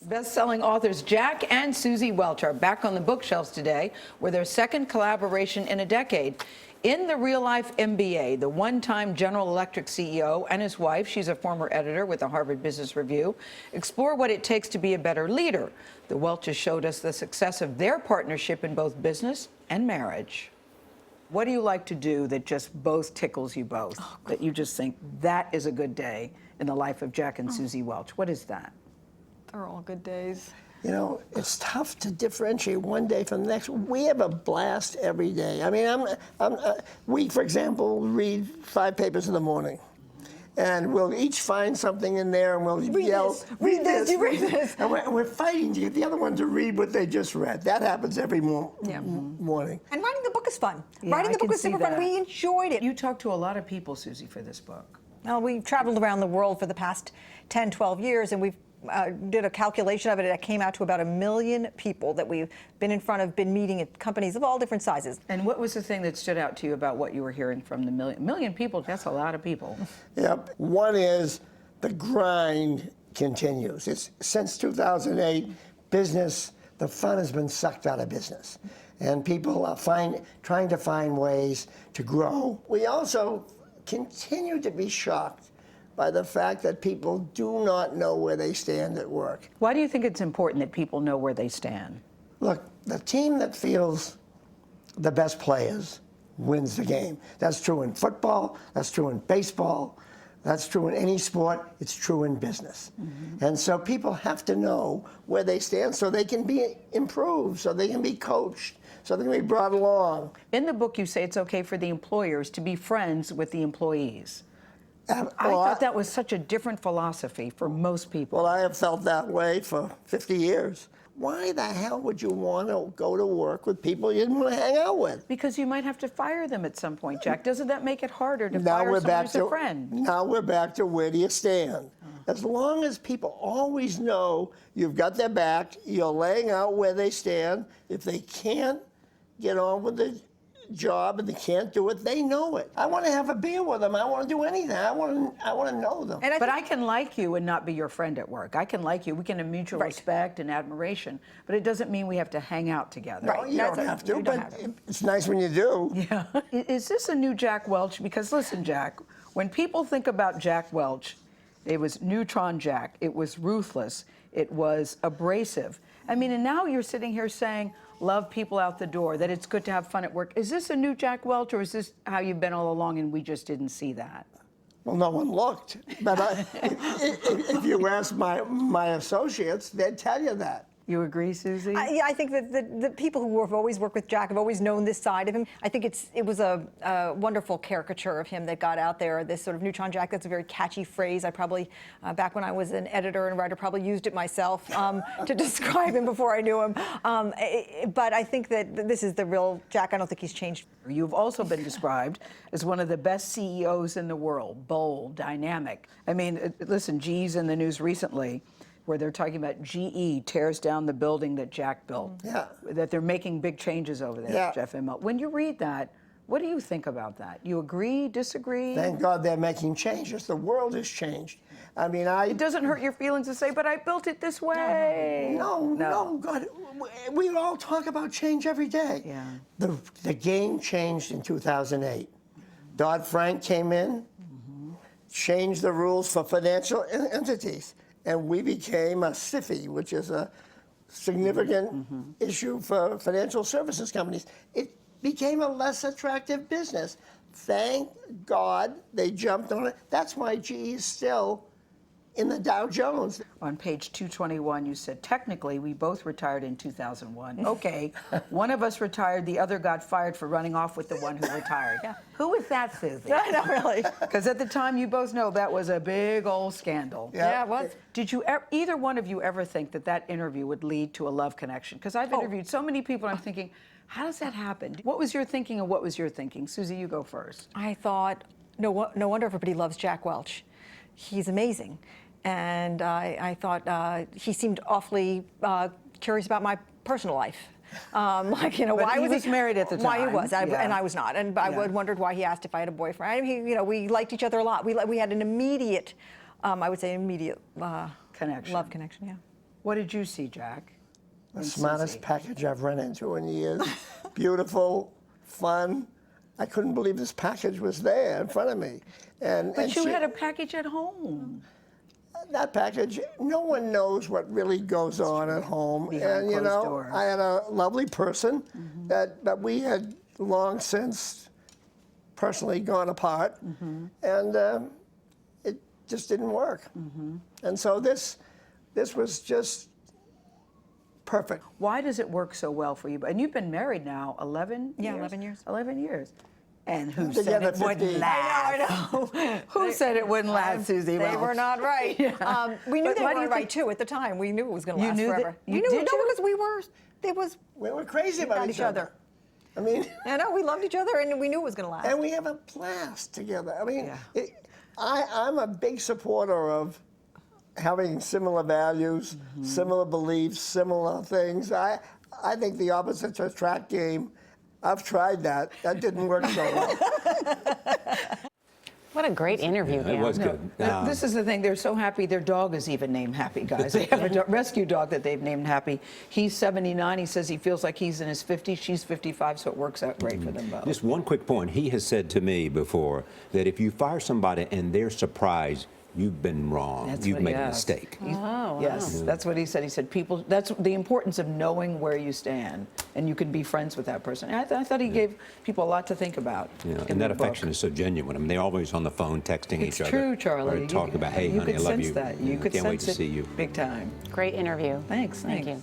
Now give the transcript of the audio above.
Best-selling authors Jack and Suzy Welch are back on the bookshelves today with their second collaboration in a decade. In the Real Life MBA, the one-time General Electric CEO and his wife, she's a former editor with the Harvard Business Review, explore what it takes to be a better leader. The Welches showed us the success of their partnership in both business and marriage. What do you like to do that just both tickles you both, that you just think that is a good day in the life of Jack and Suzy Welch? What is that? They're all good days. You know, it's tough to differentiate one day from the next. We have a blast every day. I mean, we, for example, read 5 papers in the morning. And we'll each find something in there and we'll yell, read this, read this. And we're fighting to get the other one to read what they just read. That happens every morning. And writing the book is fun. Yeah, Writing the book was super fun. We enjoyed it. You talked to a lot of people, Suzy, for this book. Well, we've traveled around the world for the past 10, 12 years, and we've did a calculation of it. It came out to about 1 million people that we've been in front of, been meeting at companies of all different sizes. And what was the thing that stood out to you about what you were hearing from the million people? That's a lot of people. Yep. One is the grind continues. It's since 2008, business, the fun has been sucked out of business. And people are trying to find ways to grow. We also continue to be shocked by the fact that people do not know where they stand at work. Why do you think it's important that people know where they stand? Look, the team that feels the best players wins the game. That's true in football, that's true in baseball, that's true in any sport, it's true in business. And so people have to know where they stand so they can be improved, so they can be coached, so they can be brought along. In the book, you say it's okay for the employers to be friends with the employees. I thought that was such a different philosophy for most people. Well, I have felt that way for 50 years. Why the hell would you want to go to work with people you didn't want to hang out with? Because you might have to fire them at some point, Jack. Doesn't that make it harder to fire someone who's a friend? Now we're back to where do you stand? As long as people always know you've got their back, you're laying out where they stand. If they can't get on with the job and they can't do it, they know it. I want to have a beer with them. I want to do anything. I want to know them. But I can like you and not be your friend at work. I can like you. We can have mutual respect and admiration, but it doesn't mean we have to hang out together. Right. You don't have to, but it's nice when you do. Yeah. Is this a new Jack Welch? Because listen, Jack, when people think about Jack Welch, it was Neutron Jack. It was ruthless. It was abrasive. I mean, and now you're sitting here saying, love people out the door, that it's good to have fun at work. Is this a new Jack Welch, or is this how you've been all along and we just didn't see that? Well, no one looked. But if you ask my associates, they'd tell you that. You agree, Suzy? Yeah, I think that the people who have always worked with Jack have always known this side of him. I think it was a wonderful caricature of him that got out there, this sort of Neutron Jack. That's a very catchy phrase. I probably, back when I was an editor and writer, probably used it myself to describe him before I knew him. But I think that this is the real Jack. I don't think he's changed. You've also been described as one of the best CEOs in the world, bold, dynamic. I mean, listen, GE's in the news recently, where they're talking about GE tears down the building that Jack built. Yeah. That they're making big changes over there, Yeah. Jeff and Mel. When you read that, what do you think about that? You agree, disagree? Thank God they're making changes. The world has changed. I mean, It doesn't hurt your feelings to say, but I built it this way. No, God. We all talk about change every day. Yeah. The game changed in 2008. Dodd-Frank came in, changed the rules for financial entities. And we became a SIFI, which is a significant issue for financial services companies. It became a less attractive business. Thank God they jumped on it. That's why GE is still in the Dow Jones. On page 221, you said, technically, we both retired in 2001. Okay, one of us retired, the other got fired for running off with the one who retired. Who was that, Suzy? Not really. Because at the time, you both know that was a big old scandal. Yeah, it was. Did you, either one of you ever think that that interview would lead to a love connection? Because I've interviewed so many people, and I'm thinking, how does that happen? What was your thinking and what was your thinking? Suzy, you go first. I thought, no wonder everybody loves Jack Welch. He's amazing. And I thought he seemed awfully curious about my personal life. Like, you know, but why was he married at the time? Why he was, and Yeah. I was not. And I would wondered why he asked if I had a boyfriend. I mean, you know, we liked each other a lot. We had an immediate, I would say, immediate connection. love connection. Yeah. What did you see, Jack? The and smartest Suzy? package I've run into in years. Beautiful, fun. I couldn't believe this package was there in front of me. But you had a package at home. That package, no one knows what really goes on at home. Behind And you closed know, doors. I had a lovely person that we had long since personally gone apart, and it just didn't work. And so this was just perfect. Why does it work so well for you? And you've been married now 11 years? Yeah, 11 years. 11 years. And who Together said it 15. wouldn't last? I know. Who said it wouldn't last, Suzy? They were not right. We knew But they why do weren't you right think- too at the time. We knew it was going to You last knew that- forever. you We knew did no, you? because we were. It was. We were crazy about each other. I mean, I know we loved each other, and we knew it was going to last. and we have a blast together. I mean, Yeah. I'm a big supporter of having similar values, similar beliefs, similar things. I think the opposites attract game. I've tried that. That didn't work so well. What a great interview, It Gayle. was good. This is the thing. They're so happy. Their dog is even named Happy, guys. They have a rescue dog that they've named Happy. He's 79. He says he feels like he's in his 50s. She's 55, so it works out great for them both. Just one quick point. He has said to me before that if you fire somebody and they're surprised, you've been wrong. That's You've what- made a yes. mistake. Yes, that's what he said. He said people. That's the importance of knowing where you stand, and you can be friends with that person. And I thought he gave people a lot to think about. You know, in and that the book. affection is so genuine. I mean, they're always on the phone texting It's each other. true, Charlie. Or talking about, hey, you honey, could I love sense you. that. You could Can't wait sense to it see you. big time. Great interview. Thanks. Thank you.